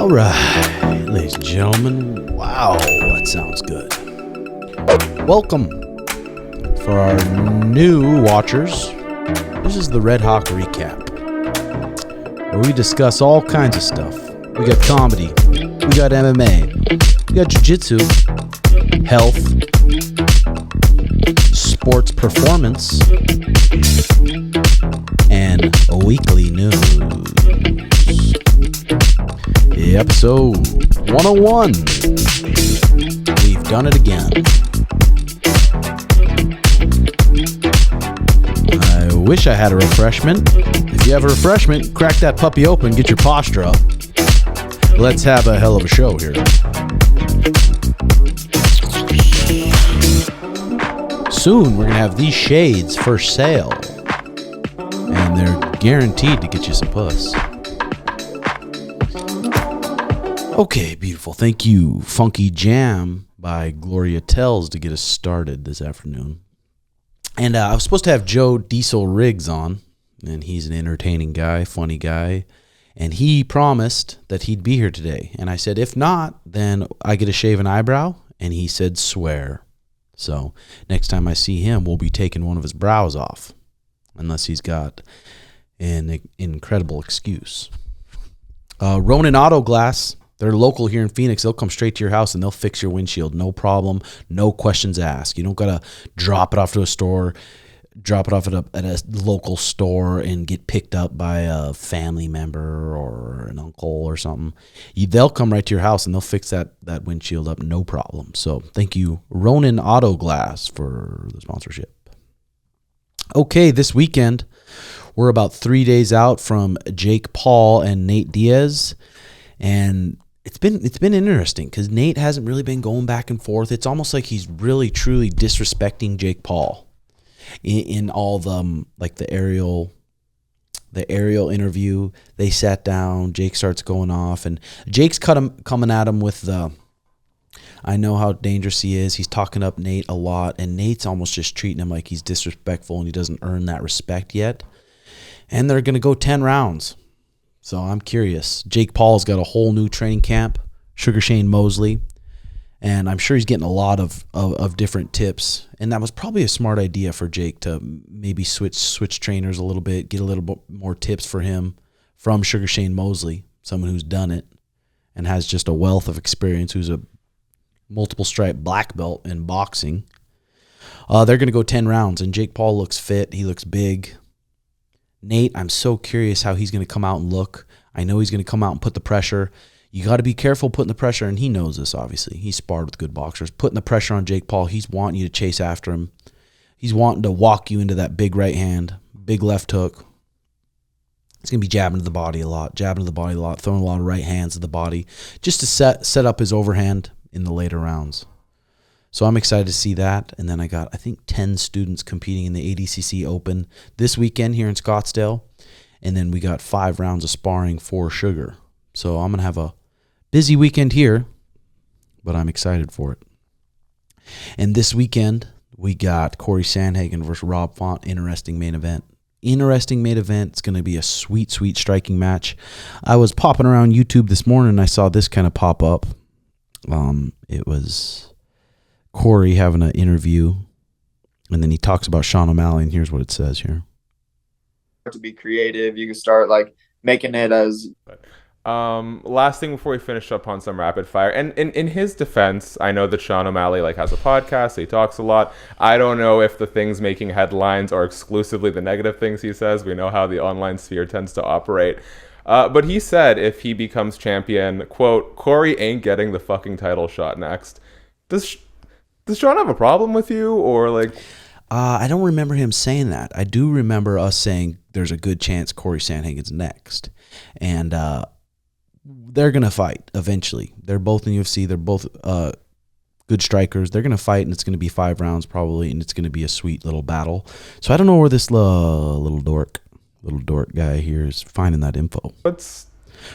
All right, ladies and gentlemen. Wow, that sounds good. Welcome. For our new watchers, this is the Red Hawk Recap, where we discuss all kinds of stuff. We got comedy, we got MMA, we got jiu-jitsu, health, sports performance, and weekly news. Episode 101. We've done it again. I wish I had a refreshment. If you have a refreshment, crack that puppy open, get your posture up. Let's have a hell of a show here. Soon we're going to have these shades for sale. And they're guaranteed to get you some puss. Okay, beautiful. Thank you, Funky Jam by Gloria Tells, to get us started this afternoon. And I was supposed to have Joe Diesel Riggs on, and he's an entertaining guy, funny guy, and he promised that he'd be here today. And I said, if not, then I get to shave an eyebrow, and he said, swear. So next time I see him, we'll be taking one of his brows off, unless he's got an incredible excuse. Ronin Auto Glass. They're local here in Phoenix. They'll come straight to your house and they'll fix your windshield. No problem. No questions asked. You don't got to drop it off to a store, drop it off at a local store and get picked up by a family member or an uncle or something. They'll come right to your house and they'll fix that windshield up. No problem. So thank you, Ronin Auto Glass, for the sponsorship. Okay, this weekend, we're about 3 days out from Jake Paul and Nate Diaz. And it's been interesting because Nate hasn't really been going back and forth. It's almost like he's really truly disrespecting Jake Paul in all the the aerial interview. They sat down. Jake starts going off, and Jake's coming at him with the, I know how dangerous he is. He's talking up Nate a lot, and Nate's almost just treating him like he's disrespectful and he doesn't earn that respect yet. And they're gonna go 10 rounds. So I'm curious. Jake Paul's got a whole new training camp, Sugar Shane Mosley, and I'm sure he's getting a lot of different tips. And that was probably a smart idea for Jake to maybe switch trainers a little bit, get a little bit more tips for him from Sugar Shane Mosley, someone who's done it and has just a wealth of experience, who's a multiple stripe black belt in boxing. They're going to go 10 rounds, and Jake Paul looks fit. He looks big. Nate, I'm so curious how he's going to come out and look. I know he's going to come out and put the pressure. You got to be careful putting the pressure, and he knows this, obviously. He's sparred with good boxers. Putting the pressure on Jake Paul, he's wanting you to chase after him. He's wanting to walk you into that big right hand, big left hook. He's going to be jabbing to the body a lot, throwing a lot of right hands to the body, just to set up his overhand in the later rounds. So I'm excited to see that. And then I got, I think, 10 students competing in the ADCC Open this weekend here in Scottsdale. And then we got 5 rounds of sparring for Sugar. So I'm going to have a busy weekend here, but I'm excited for it. And this weekend, we got Corey Sandhagen versus Rob Font. Interesting main event. It's going to be a sweet, sweet striking match. I was popping around YouTube this morning and I saw this kind of pop up. It was Corey having an interview, and then he talks about Sean O'Malley, and here's what it says here. To be creative, you can start making it as last thing before we finish up on some rapid fire, and in his defense, I know that Sean O'Malley has a podcast, so he talks a lot. I don't know if the things making headlines are exclusively the negative things he says. We know how the online sphere tends to operate. But he said if he becomes champion, quote, Corey ain't getting the fucking title shot next. Does Sean have a problem with you, or I don't remember him saying that. I do remember us saying there's a good chance Corey Sandhagen's next. And they're going to fight eventually. They're both in UFC. They're both good strikers. They're going to fight, and it's going to be 5 rounds probably, and it's going to be a sweet little battle. So I don't know where this little dork guy here is finding that info.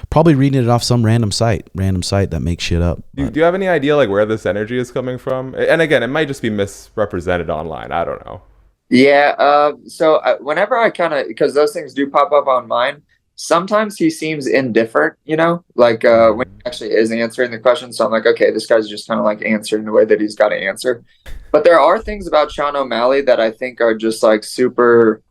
Probably reading it off some random site that makes shit up. Do you have any idea where this energy is coming from? And again, it might just be misrepresented online. I don't know. Yeah. So whenever I because those things do pop up on mine, sometimes he seems indifferent, like when he actually is answering the question. So I'm like, okay, this guy's just kind of like answering the way that he's got to answer. But there are things about Sean O'Malley that I think are just like super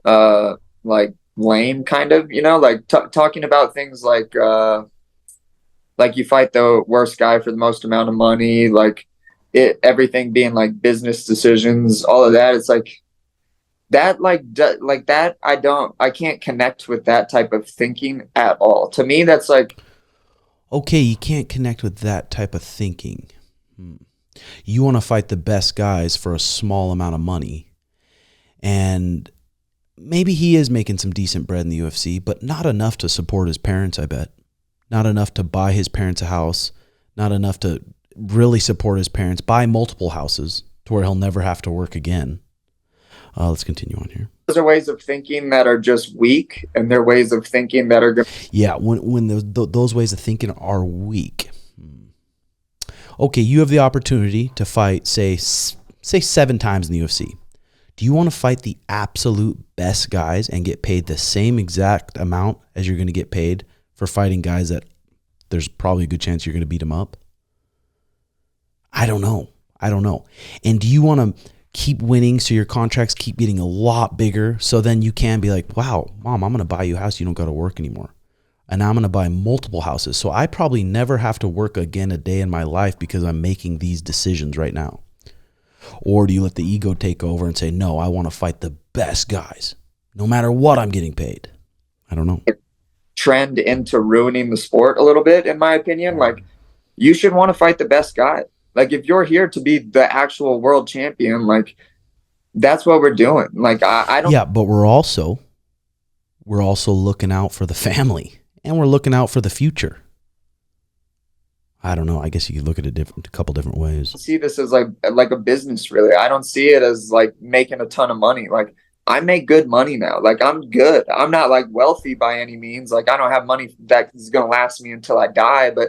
like lame, kind of, like talking about things like you fight the worst guy for the most amount of money, like everything being like business decisions, all of that. It's like that, like that. I can't connect with that type of thinking at all. To me, that's like, okay, you can't connect with that type of thinking. You want to fight the best guys for a small amount of money. And maybe he is making some decent bread in the UFC, but not enough to support his parents, I bet. Not enough to buy his parents a house. Not enough to really support his parents. Buy multiple houses to where he'll never have to work again. Let's continue on here. those are ways of thinking that are just weak, and they're ways of thinking that are good. Yeah, when those ways of thinking are weak. Okay, you have the opportunity to fight, say 7 times in the UFC. Do you want to fight the absolute best guys and get paid the same exact amount as you're going to get paid for fighting guys that there's probably a good chance you're going to beat them up? I don't know. And do you want to keep winning so your contracts keep getting a lot bigger so then you can be like, wow, Mom, I'm going to buy you a house. You don't got to work anymore. And I'm going to buy multiple houses. So I probably never have to work again a day in my life because I'm making these decisions right now. Or do you let the ego take over and say, no, I want to fight the best guys, no matter what I'm getting paid? I don't know. Trend into ruining the sport a little bit, in my opinion. Like, you should want to fight the best guy. Like, if you're here to be the actual world champion, like, that's what we're doing. Like, I don't. Yeah, but we're also looking out for the family, and we're looking out for the future. I don't know. I guess you could look at it a couple different ways. See this as like a business, really. I don't see it as like making a ton of money. Like, I make good money now. Like, I'm good. I'm not like wealthy by any means. Like, I don't have money that is going to last me until I die. But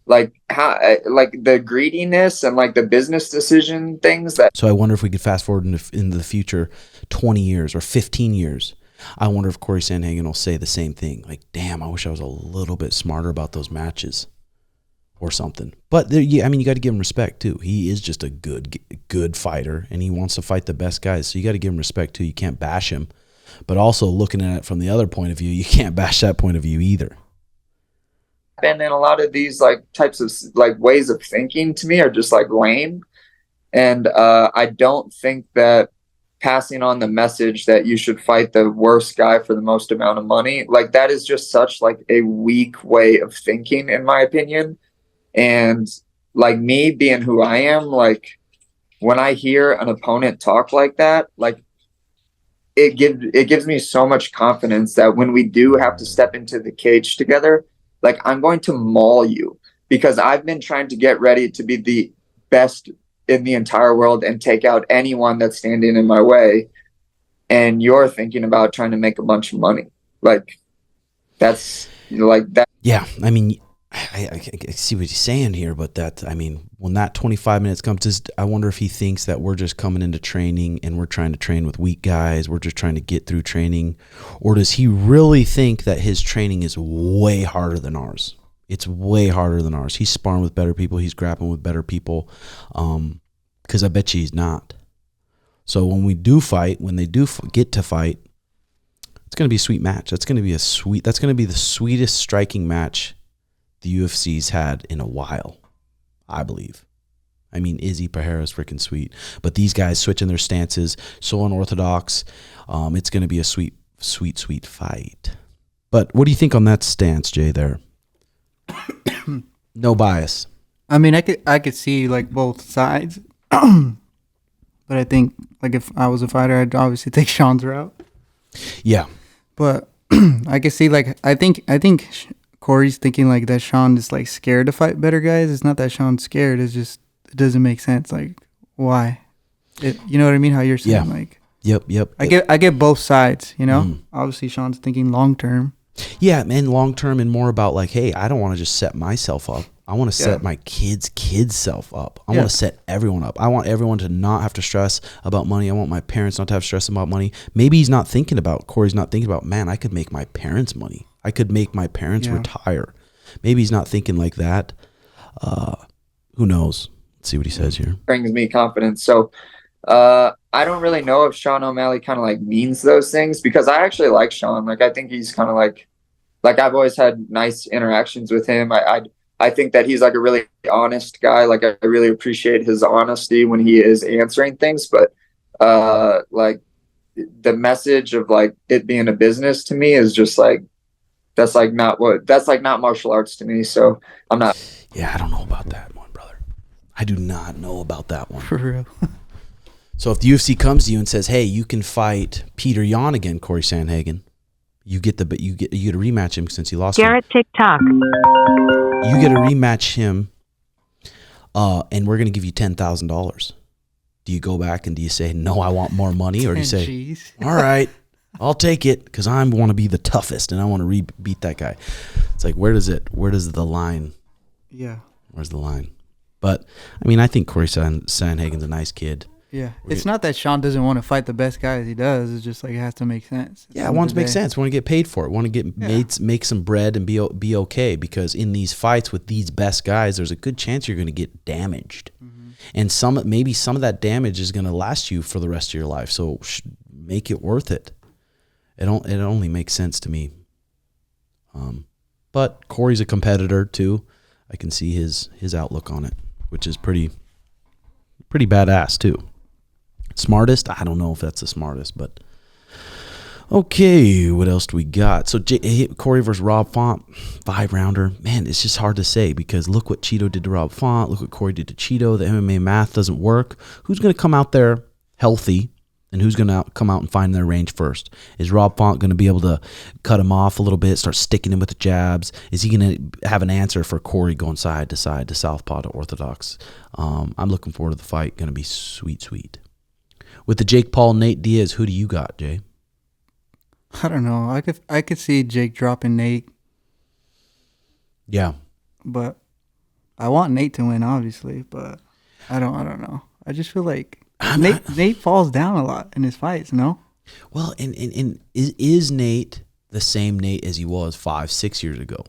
like, how, like the greediness and like the business decision things that. So I wonder if we could fast forward into the future, 20 years or 15 years. I wonder if Corey Sandhagen will say the same thing. Like, damn, I wish I was a little bit smarter about those matches. Or something. But you got to give him respect too. He is just a good fighter, and he wants to fight the best guys. So you got to give him respect too. You can't bash him. But also looking at it from the other point of view, you can't bash that point of view either. And then a lot of these like types of like ways of thinking to me are just like lame. And I don't think that passing on the message that you should fight the worst guy for the most amount of money, like that is just such like a weak way of thinking, in my opinion. And like me being who I am, like when I hear an opponent talk like that, like it gives me so much confidence that when we do have to step into the cage together, like I'm going to maul you, because I've been trying to get ready to be the best in the entire world and take out anyone that's standing in my way. And you're thinking about trying to make a bunch of money. Like that's like that. Yeah. I mean, I see what he's saying here, but when that 25 minutes comes, I wonder if he thinks that we're just coming into training and we're trying to train with weak guys. We're just trying to get through training. Or does he really think that his training is way harder than ours? It's way harder than ours. He's sparring with better people. He's grappling with better people. Because I bet you he's not. So when they do get to fight, it's going to be a sweet match. That's going to be the sweetest striking match the UFC's had in a while, I believe. I mean, Izzy Pereira's freaking sweet, but these guys switching their stances, so unorthodox. It's going to be a sweet, sweet, sweet fight. But what do you think on that stance, Jay? There, no bias. I mean, I could see like both sides, but I think like if I was a fighter, I'd obviously take Sean's route. Yeah, but I could see like I think. Corey's thinking like that Sean is like scared to fight better guys. It's not that Sean's scared. It's just it doesn't make sense. Like why? You know what I mean? How you're saying like. Yep. I get both sides. You know, obviously Sean's thinking long term. Yeah, man, long term and more about like, hey, I don't want to just set myself up. I want to set my kids' self up. I want to set everyone up. I want everyone to not have to stress about money. I want my parents not to have stress about money. Maybe Corey's not thinking about, man, I could make my parents money. I could make my parents retire. Maybe he's not thinking like that. Who knows? Let's see what he says here. Brings me confidence. So I don't really know if Sean O'Malley kind of like means those things, because I actually like Sean. Like, I think he's kind of like I've always had nice interactions with him. I think that he's like a really honest guy. Like, I really appreciate his honesty when he is answering things. But like, the message of like it being a business to me is just like, that's not martial arts to me. So I'm not. Yeah, I don't know about that one, brother. I do not know about that one. For real. So if the UFC comes to you and says, "Hey, you can fight Peter Yan again, Corey Sandhagen," you get a rematch him since he lost. Garrett TikTok. You get a rematch him, and we're gonna give you $10,000. Do you go back and do you say, "No, I want more money," or do you say, "All right, I'll take it because I want to be the toughest and I want to beat that guy"? It's like, where does the line? Yeah. Where's the line? But I mean, I think Corey Sandhagen's a nice kid. Yeah, it's not that Sean doesn't want to fight the best guys. He does. It's just like it has to make sense. Yeah, it wants to make sense. Want to get paid for it. Want to get make some bread and be okay. Because in these fights with these best guys, there's a good chance you're going to get damaged, and maybe some of that damage is going to last you for the rest of your life. So make it worth it. It only makes sense to me. But Corey's a competitor too. I can see his outlook on it, which is pretty badass too. Smartest? I don't know if that's the smartest, but okay. What else do we got? So Corey versus Rob Font, 5-rounder. Man, it's just hard to say because look what Cheeto did to Rob Font. Look what Corey did to Cheeto. The MMA math doesn't work. Who's going to come out there healthy, and who's going to come out and find their range first? Is Rob Font going to be able to cut him off a little bit, start sticking him with the jabs? Is he going to have an answer for Corey going side to side, to southpaw to orthodox? I'm looking forward to the fight. Going to be sweet. With the Jake Paul, Nate Diaz, who do you got, Jay? I don't know. I could see Jake dropping Nate. Yeah. But I want Nate to win, obviously, but I don't know. I just feel like Nate falls down a lot in his fights, no? Well, and is Nate the same Nate as he was 5-6 years ago?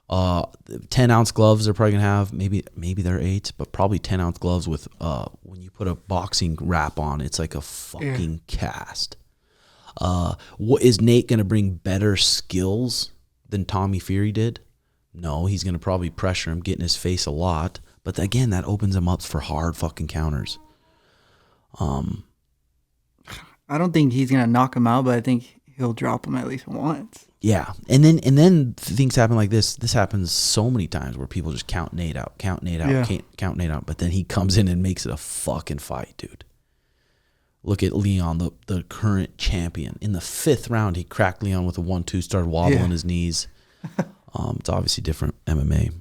10-ounce gloves they're probably gonna have, maybe they're 8, but probably 10-ounce gloves with when you put a boxing wrap on, it's like a fucking cast. What is Nate gonna bring better skills than Tommy Fury did? No, he's gonna probably pressure him, get in his face a lot, but again, that opens him up for hard fucking counters. I don't think he's gonna knock him out, but I think he'll drop him at least once. Yeah, and then things happen like this. This happens so many times where people just count Nate out. Count Nate out. But then he comes in and makes it a fucking fight, dude. Look at Leon, the current champion. In the 5th round, he cracked Leon with a 1-2, started wobbling his knees. It's obviously different MMA.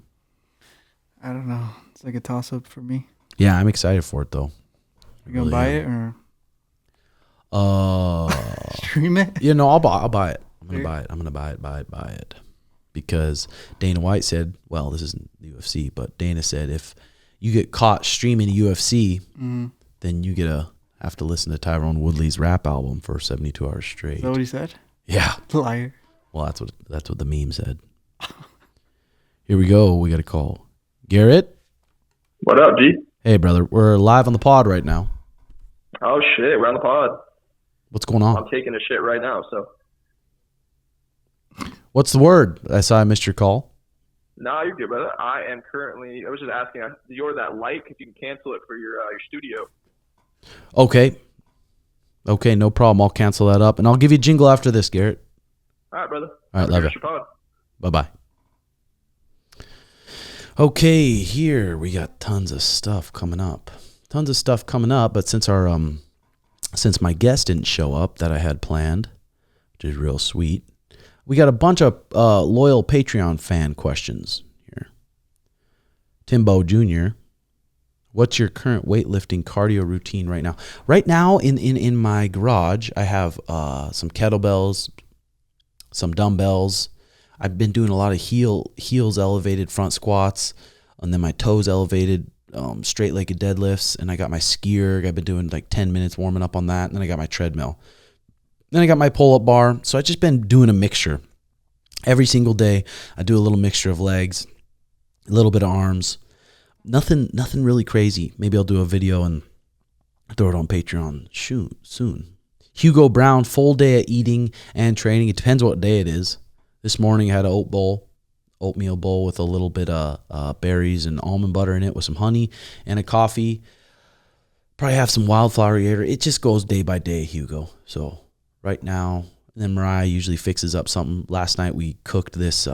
I don't know. It's like a toss-up for me. Yeah, I'm excited for it, though. You gonna buy it or stream it? Yeah, no, I'll buy it. I'm gonna buy it. Because Dana White said, well, this isn't the UFC, but Dana said if you get caught streaming the UFC, then you have to listen to Tyrone Woodley's rap album for 72 hours straight. Is that what he said? Yeah. Liar. Well, that's what the meme said. Here we go. We got a call. Garrett? What up, G? Hey, brother. We're live on the pod right now. Oh, shit. We're on the pod. What's going on? I'm taking a shit right now, so. What's the word? I saw I missed your call. No, you're good, brother. I was just asking, you're that like, if you can cancel it for your studio. Okay, no problem. I'll cancel that up, and I'll give you a jingle after this, Garrett. All right, brother. All right, love it. Bye-bye. Okay, here we got tons of stuff coming up. But since my guest didn't show up that I had planned, which is real sweet, we got a bunch of loyal Patreon fan questions here. Timbo Jr., what's your current weightlifting cardio routine right now? Right now, in my garage, I have some kettlebells, some dumbbells. I've been doing a lot of heels elevated front squats, and then my toes elevated straight-legged deadlifts, and I got my skier. I've been doing like 10 minutes warming up on that, and then I got my treadmill. Then I got my pull-up bar. So I've just been doing a mixture. Every single day, I do a little mixture of legs, a little bit of arms. Nothing really crazy. Maybe I'll do a video and throw it on Patreon soon. Hugo Brown, full day of eating and training. It depends what day it is. This morning I had an oatmeal bowl with a little bit of berries and almond butter in it with some honey and a coffee. Probably have some wildflower later. It just goes day by day, Hugo. So right now, and then Mariah usually fixes up something. Last night we cooked this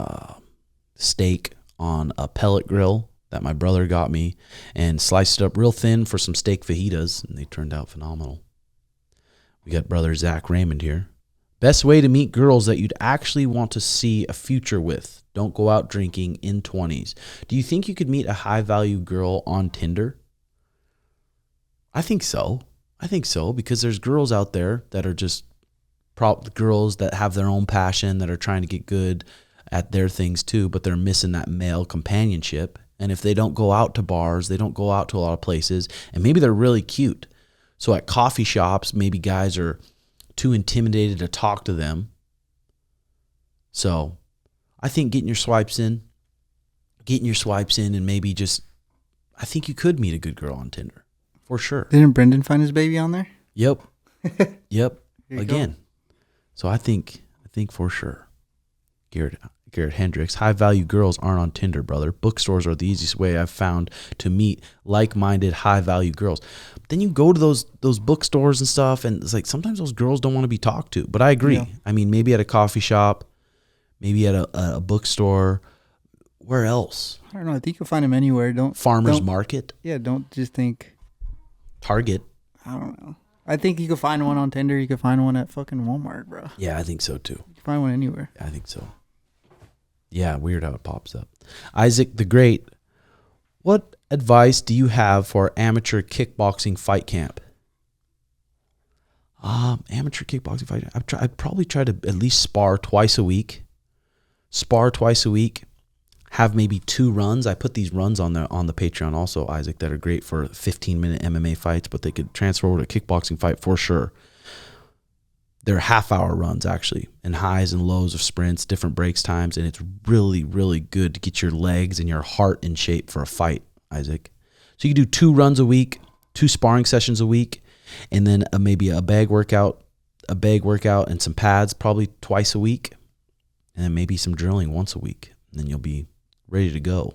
steak on a pellet grill that my brother got me and sliced it up real thin for some steak fajitas, and they turned out phenomenal. We got brother Zach Raymond here. Best way to meet girls that you'd actually want to see a future with. Don't go out drinking in 20s. Do you think you could meet a high-value girl on Tinder? I think so. Because there's girls out there that are just girls that have their own passion, that are trying to get good at their things too, but they're missing that male companionship. And if they don't go out to bars, they don't go out to a lot of places, and maybe they're really cute. So at coffee shops, maybe guys are too intimidated to talk to them. So I think getting your swipes in and maybe just, I think you could meet a good girl on Tinder for sure. Didn't Brendan find his baby on there? Yep. Again. So I think for sure. Garrett Hendricks, high-value girls aren't on Tinder, brother. Bookstores are the easiest way I've found to meet like-minded, high-value girls. But then you go to those bookstores and stuff, and it's like sometimes those girls don't want to be talked to. But I agree. Yeah. I mean, maybe at a coffee shop, maybe at a bookstore. Where else? I don't know. I think you'll find them anywhere. Farmer's market? Yeah, don't just think. Target? I don't know. I think you could find one on Tinder. You could find one at fucking Walmart, bro. Yeah, I think so, too. You can find one anywhere. I think so. Yeah, weird how it pops up. Isaac the Great, what advice do you have for amateur kickboxing fight camp? Amateur kickboxing fight camp. I'd probably try to at least spar twice a week. Have maybe 2 runs. I put these runs on the Patreon also, Isaac, that are great for 15-minute MMA fights, but they could transfer over to a kickboxing fight for sure. They're half-hour runs, actually, and highs and lows of sprints, different breaks times, and it's really, really good to get your legs and your heart in shape for a fight, Isaac. So you can do 2 runs a week, 2 sparring sessions a week, and then maybe a bag workout and some pads probably twice a week, and then maybe some drilling once a week, and then you'll be ready to go.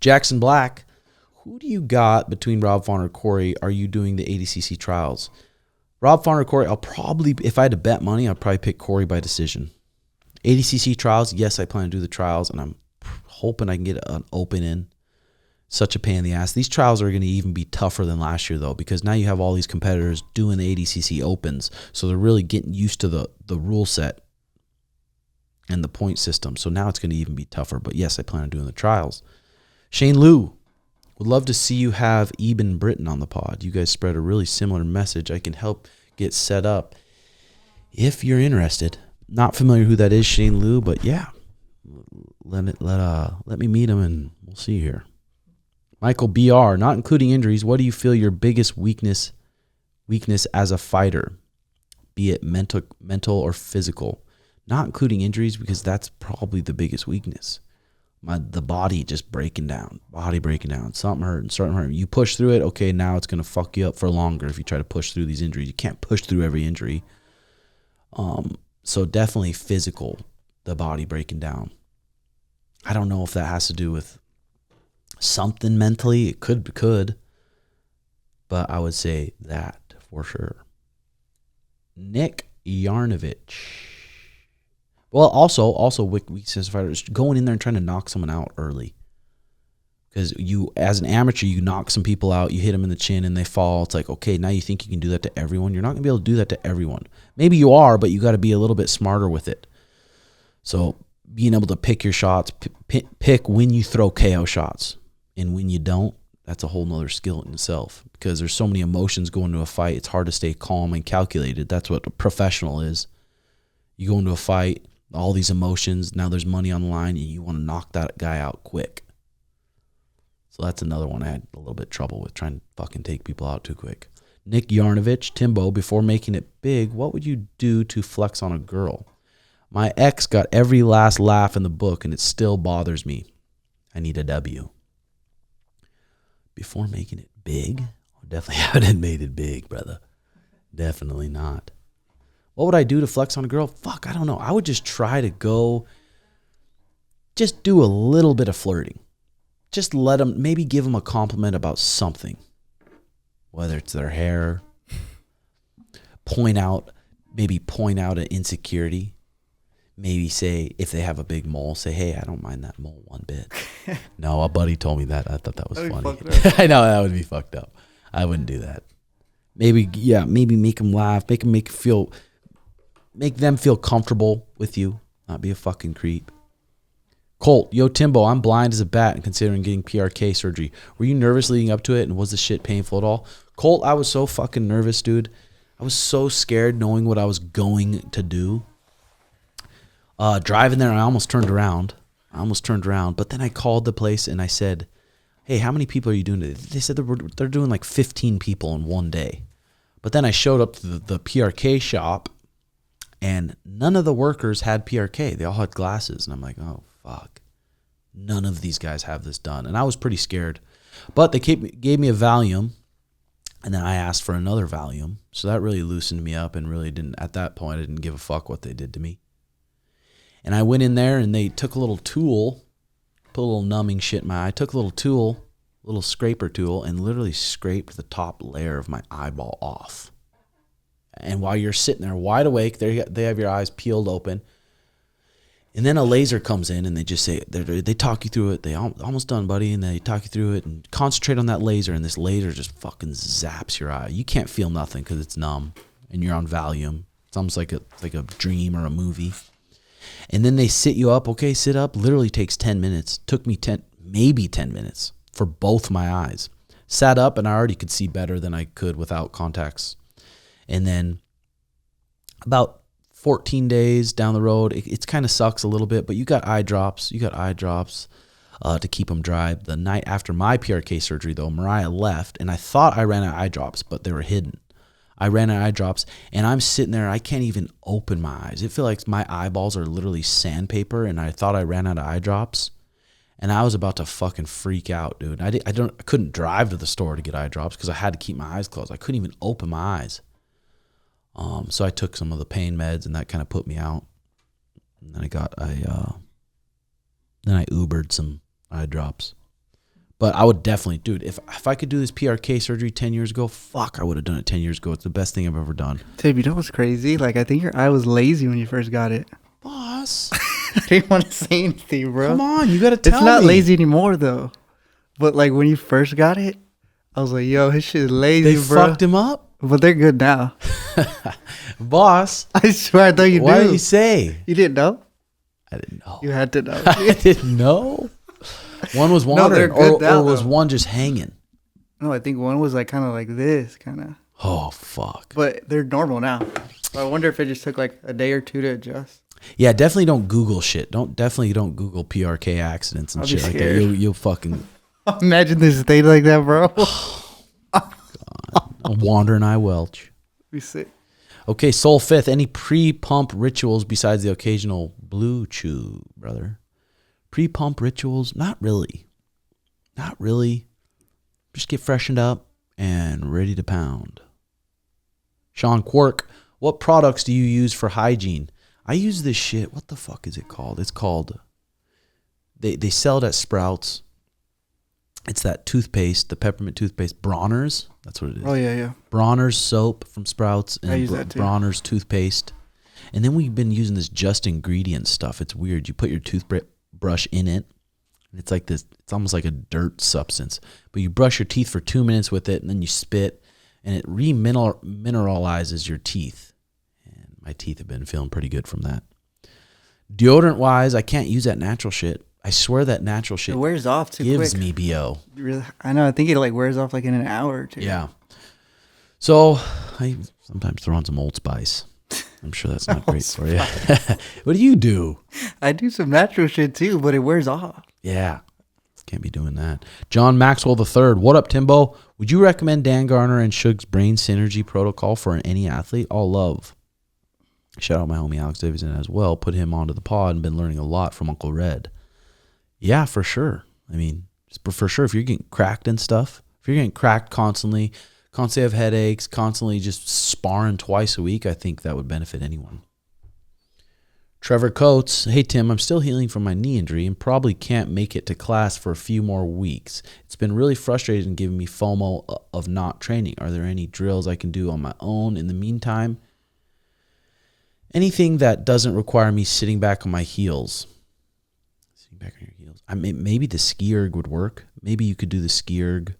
Jackson Black, who do you got between Rob Font or Corey? Are you doing the ADCC trials? Rob Font or Corey, I'll probably, if I had to bet money, I'd probably pick Corey by decision. ADCC trials, yes, I plan to do the trials, and I'm hoping I can get an open in. Such a pain in the ass. These trials are going to even be tougher than last year, though, because now you have all these competitors doing the ADCC opens, so they're really getting used to the rule set and the point system. So now it's going to even be tougher. But yes, I plan on doing the trials. Shane Liu, would love to see you have Eben Britton on the pod. You guys spread a really similar message. I can help get set up if you're interested. Not familiar who that is, Shane Liu, but yeah, let me meet him and we'll see here. Michael BR, not including injuries, what do you feel your biggest weakness as a fighter, be it mental or physical? Not including injuries, because that's probably the biggest weakness. The body just breaking down, something hurting. You push through it, okay, now it's going to fuck you up for longer if you try to push through these injuries. You can't push through every injury. So definitely physical, the body breaking down. I don't know if that has to do with something mentally. It could, but I would say that for sure. Nick Yarnovich. Well, also weakness fighters going in there and trying to knock someone out early. Because you, as an amateur, you knock some people out, you hit them in the chin and they fall. It's like, okay, now you think you can do that to everyone. You're not going to be able to do that to everyone. Maybe you are, but you got to be a little bit smarter with it. So being able to pick your shots, pick when you throw KO shots and when you don't, that's a whole nother skill in itself. Because there's so many emotions going into a fight, it's hard to stay calm and calculated. That's what a professional is. You go into a fight, all these emotions, now there's money on the line, and you want to knock that guy out quick. So that's another one I had a little bit of trouble with, trying to fucking take people out too quick. Nick Yarnovich, Timbo, before making it big, what would you do to flex on a girl? My ex got every last laugh in the book, and it still bothers me. I need a W. Before making it big, I definitely haven't made it big, brother. Definitely not. What would I do to flex on a girl? Fuck, I don't know. I would just try to go, just do a little bit of flirting. Just let them, maybe give them a compliment about something. Whether it's their hair, maybe point out an insecurity. Maybe say, if they have a big mole, say, hey, I don't mind that mole one bit. No, a buddy told me that. I thought that was funny. I know, that would be fucked up. I wouldn't do that. Maybe make them laugh, make them feel comfortable with you, not be a fucking creep. Colt, yo, Timbo, I'm blind as a bat and considering getting PRK surgery. Were you nervous leading up to it, and was the shit painful at all? Colt, I was so fucking nervous, dude. I was so scared knowing what I was going to do. Driving there, I almost turned around. But then I called the place and I said, hey, how many people are you doing today? They said they're doing like 15 people in one day. But then I showed up to the PRK shop, and none of the workers had PRK. They all had glasses. And I'm like, oh, fuck. None of these guys have this done. And I was pretty scared. But they gave me a Valium, and then I asked for another Valium. So that really loosened me up, and really didn't, at that point, I didn't give a fuck what they did to me. And I went in there, and they took a little tool, put a little numbing shit in my eye. I took a little scraper tool, and literally scraped the top layer of my eyeball off. And while you're sitting there wide awake, they have your eyes peeled open. And then a laser comes in, and they just say, they talk you through it. They almost done, buddy. And they talk you through it and concentrate on that laser. And this laser just fucking zaps your eye. You can't feel nothing because it's numb, and you're on Valium. It's almost like a dream or a movie. And then they sit you up. Okay, sit up. Literally takes 10 minutes. Took me maybe 10 minutes for both my eyes. Sat up, and I already could see better than I could without contacts. And then about 14 days down the road, it kind of sucks a little bit, but you got eye drops. To keep them dry. The night after my PRK surgery, though, Mariah left, and I thought I ran out of eye drops, but they were hidden. I ran out of eye drops, and I'm sitting there. I can't even open my eyes. It feels like my eyeballs are literally sandpaper, and I thought I ran out of eye drops, and I was about to fucking freak out, dude. I couldn't drive to the store to get eye drops because I had to keep my eyes closed. I couldn't even open my eyes. So I took some of the pain meds, and that kind of put me out. And then I Ubered some eye drops. But I would definitely, dude, if I could do this PRK surgery 10 years ago, fuck, I would have done it 10 years ago. It's the best thing I've ever done. Tib, you know what's crazy? Like, I think your eye was lazy when you first got it. Boss. I didn't want to say anything, bro. Come on, you got to tell me. It's not lazy anymore, though. But, like, when you first got it, I was like, yo, his shit is lazy, they bro. Fucked him up? But they're good now. Boss. I swear, I thought you knew. Why did you say? You didn't know? I didn't know. You had to know. I didn't know. One was wandering, or was one just hanging? No, I think one was like kind of like this, kind of. Oh, fuck. But they're normal now. So I wonder if it just took like a day or two to adjust. Yeah, definitely don't Google shit. Definitely don't Google PRK accidents and shit like that. You'll fucking imagine this thing like that, bro. God. A wandering eye Welch. We see. Okay, Soul Fifth. Any pre-pump rituals besides the occasional blue chew, brother? Pre-pump rituals? Not really. Just get freshened up and ready to pound. Sean Quirk, what products do you use for hygiene? I use this shit. What the fuck is it called? It's called, they sell it at Sprouts. It's that toothpaste, the peppermint toothpaste, Bronner's. That's what it is. Oh, yeah. Bronner's soap from Sprouts and I use that too. Bronner's toothpaste. And then we've been using this just ingredient stuff. It's weird. You put your toothbrush in it, and it's like this. It's almost like a dirt substance. But you brush your teeth for 2 minutes with it, and then you spit, and it remineralizes your teeth. And my teeth have been feeling pretty good from that. Deodorant-wise, I can't use that natural shit. I swear that natural shit it wears off too gives quick. Me BO. Really, I know. I think it like wears off like in an hour or two. Yeah. So I sometimes throw on some Old Spice. I'm sure that's not great for you. What do you do? I do some natural shit too, but it wears off. Yeah. Can't be doing that. John Maxwell III. What up, Timbo? Would you recommend Dan Garner and Suge's brain synergy protocol for any athlete? All love. Shout out my homie Alex Davidson as well. Put him onto the pod and been learning a lot from Uncle Red. Yeah, for sure. I mean, for sure, if you're getting cracked and stuff, if you're getting cracked constantly have headaches, constantly just sparring twice a week, I think that would benefit anyone. Trevor Coates, hey Tim, I'm still healing from my knee injury and probably can't make it to class for a few more weeks. It's been really frustrating and giving me FOMO of not training. Are there any drills I can do on my own in the meantime? Anything that doesn't require me sitting back on my heels. Sitting back on your heels. I mean, maybe the ski erg would work. Maybe you could do the ski erg,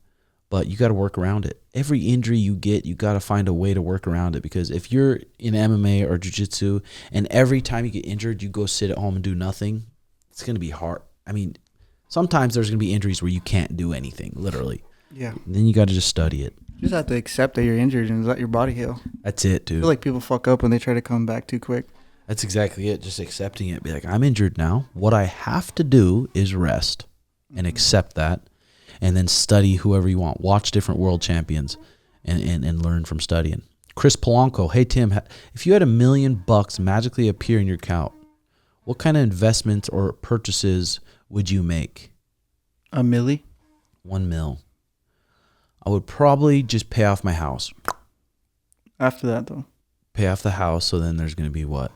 but you got to work around it. Every injury you get, you got to find a way to work around it, because if you're in MMA or jiu-jitsu and every time you get injured, you go sit at home and do nothing, it's going to be hard. I mean, sometimes there's going to be injuries where you can't do anything, literally. Yeah. And then you got to just study it. You just have to accept that you're injured and let your body heal. That's it, I dude. feel like people fuck up when they try to come back too quick. That's exactly it. Just accepting it. Be like, I'm injured now. What I have to do is rest and accept that, and then study whoever you want. Watch different world champions and learn from studying. Chris Polanco, hey Tim, if you had $1 million magically appear in your account, what kind of investments or purchases would you make? A milli? 1 mil. I would probably just pay off my house. After that, though. Pay off the house, so then there's going to be what?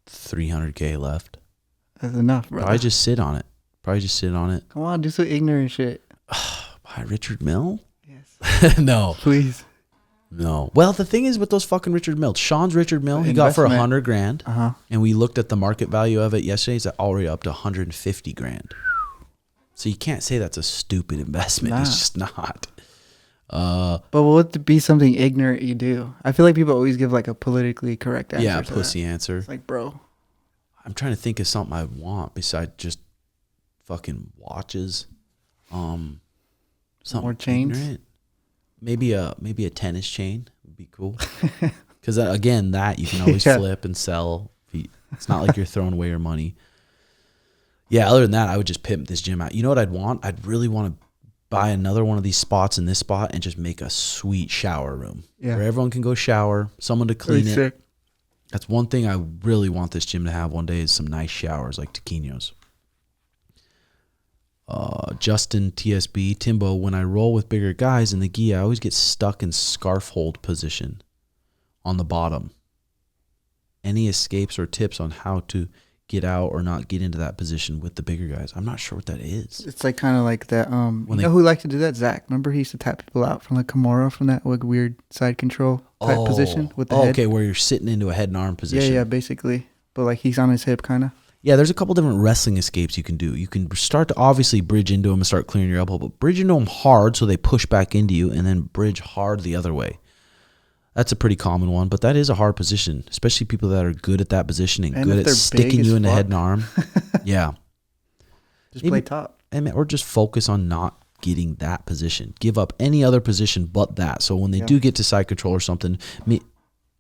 $300K left. That's enough, bro. Probably just sit on it. Come on, do some ignorant shit. Buy Richard Mille? Yes. No. Please. No. Well, the thing is with those fucking Richard Mille, Sean's Richard Mille, he got for $100,000. Uh-huh. And we looked at the market value of it yesterday. It's already up to $150,000. So you can't say that's a stupid investment. Nah. It's just not. But what would be something ignorant you do? I feel like people always give like a politically correct answer. Yeah, to pussy that. answer. It's like, bro. I'm trying to think of something I want besides just fucking watches. Something More chains? ignorant. Maybe a tennis chain would be cool. Because again, that you can always Yeah. flip and sell. It's not like you're throwing away your money. Yeah, other than that, I would just pimp this gym out. You know what I'd want? I'd really want to buy another one of these spots in this spot and just make a sweet shower room. Yeah. Where everyone can go shower, someone to clean Really it. sick. That's one thing I really want this gym to have one day, is some nice showers like Taquinos. Justin TSB, Timbo, when I roll with bigger guys in the gi, I always get stuck in scarf hold position on the bottom. Any escapes or tips on how to get out or not get into that position with the bigger guys? I'm not sure what that is. It's like kind of like that. You they- know who liked to do that? Zach. Remember he used to tap people out from like Kimura from that like weird side control type position with the head. Okay, where you're sitting into a head and arm position. Yeah, basically. But like he's on his hip kind of. Yeah, there's a couple different wrestling escapes you can do. You can start to obviously bridge into them and start clearing your elbow, but bridge into them hard so they push back into you, and then bridge hard the other way. That's a pretty common one, but that is a hard position, especially people that are good at that position and And good if at they're sticking big you as in the head fuck. and arm. Yeah. Just Maybe- play top. Or just focus on not getting that position. Give up any other position but that. So when they Yeah. do get to side control or something,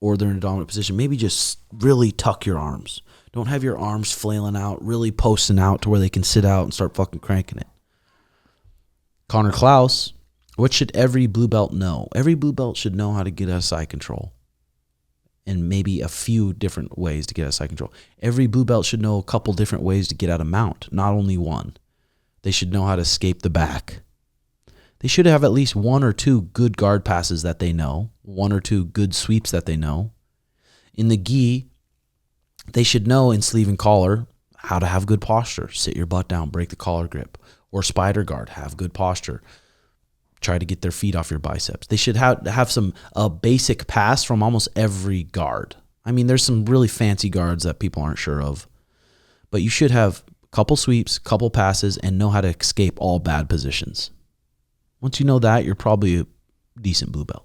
or they're in a dominant position, maybe just really tuck your arms. Don't have your arms flailing out, really posting out to where they can sit out and start fucking cranking it. Connor Klaus, what should every blue belt know? Every blue belt should know how to get out of side control. And maybe a few different ways to get out of side control. Every blue belt should know a couple different ways to get out of mount, not only one. They should know how to escape the back. They should have at least 1 or 2 good guard passes that they know, 1 or 2 good sweeps that they know. In the gi, they should know in sleeve and collar how to have good posture. Sit your butt down, break the collar grip. Or spider guard, have good posture. Try to get their feet off your biceps. They should have some basic pass from almost every guard. I mean, there's some really fancy guards that people aren't sure of. But you should have a couple sweeps, couple passes, and know how to escape all bad positions. Once you know that, you're probably a decent blue belt.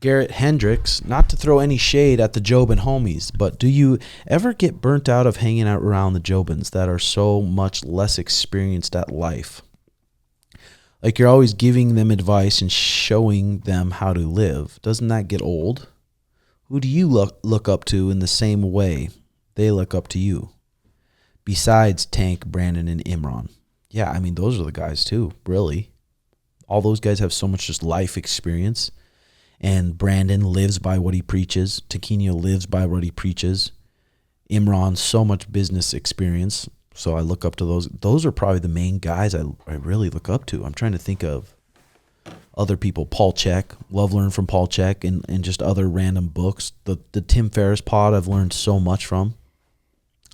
Garrett Hendricks, not to throw any shade at the Jobin homies, but do you ever get burnt out of hanging out around the Jobins that are so much less experienced at life? Like you're always giving them advice and showing them how to live. Doesn't that get old? Who do you look up to in the same way they look up to you? Besides Tank, Brandon, and Imran. Yeah, I mean, those are the guys too, really. All those guys have so much just life experience. And Brandon lives by what he preaches. Taquinho lives by what he preaches. Imran, so much business experience. So I look up to those. Those are probably the main guys I really look up to. I'm trying to think of other people. Paul Check. Love learn from Paul Check and just other random books. The Tim Ferriss pod I've learned so much from.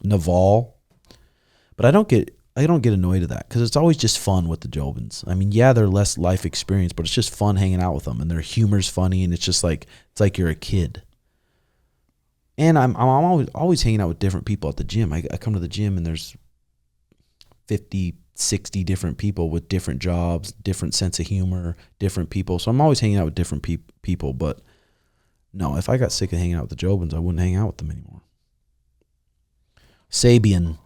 Naval. But I don't get annoyed at that because it's always just fun with the Jobins. I mean, yeah, they're less life experience, but it's just fun hanging out with them, and their humor's funny, and it's just like you're a kid. And I'm always hanging out with different people at the gym. I come to the gym and there's 50, 60 different people with different jobs, different sense of humor, different people. So I'm always hanging out with different people. But no, if I got sick of hanging out with the Jobins, I wouldn't hang out with them anymore. Sabian.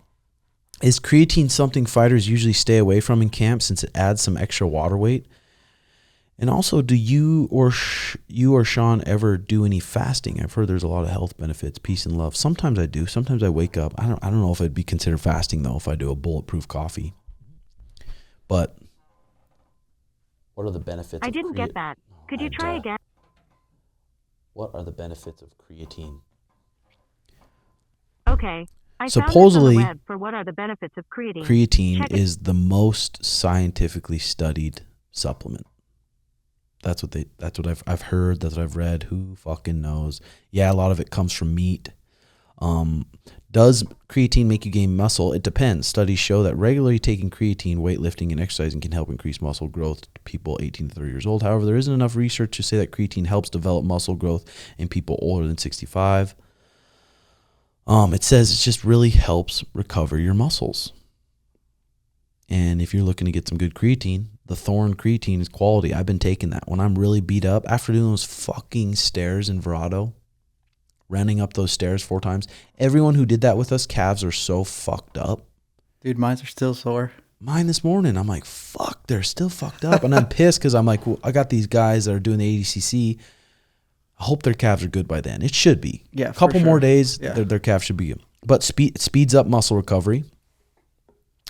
Is creatine something fighters usually stay away from in camp since it adds some extra water weight? And also, do you or Sean ever do any fasting? I've heard there's a lot of health benefits. Peace and love. Sometimes I do. Sometimes I wake up. I don't know if it'd be considered fasting though if I do a bulletproof coffee. But what are the benefits? I didn't get that. Could you try again? What are the benefits of creatine? Okay. I Supposedly, found this on the web for what are the benefits of creatine. Creatine is the most scientifically studied supplement. That's what I've heard. That's what I've read. Who fucking knows? Yeah, a lot of it comes from meat. Does creatine make you gain muscle? It depends. Studies show that regularly taking creatine, weightlifting, and exercising can help increase muscle growth to people 18 to 30 years old. However, there isn't enough research to say that creatine helps develop muscle growth in people older than 65. It says it just really helps recover your muscles. And if you're looking to get some good creatine, the Thorne creatine is quality. I've been taking that when I'm really beat up after doing those fucking stairs in Verado, running up those stairs 4 times. Everyone who did that with us, calves are so fucked up. Dude, mine are still sore. Mine this morning, I'm like, fuck, they're still fucked up. And I'm pissed because I'm like, well, I got these guys that are doing the ADCC. I hope their calves are good by then. It should be. Yeah, a couple more days, yeah. their calves should be good. But speeds up muscle recovery.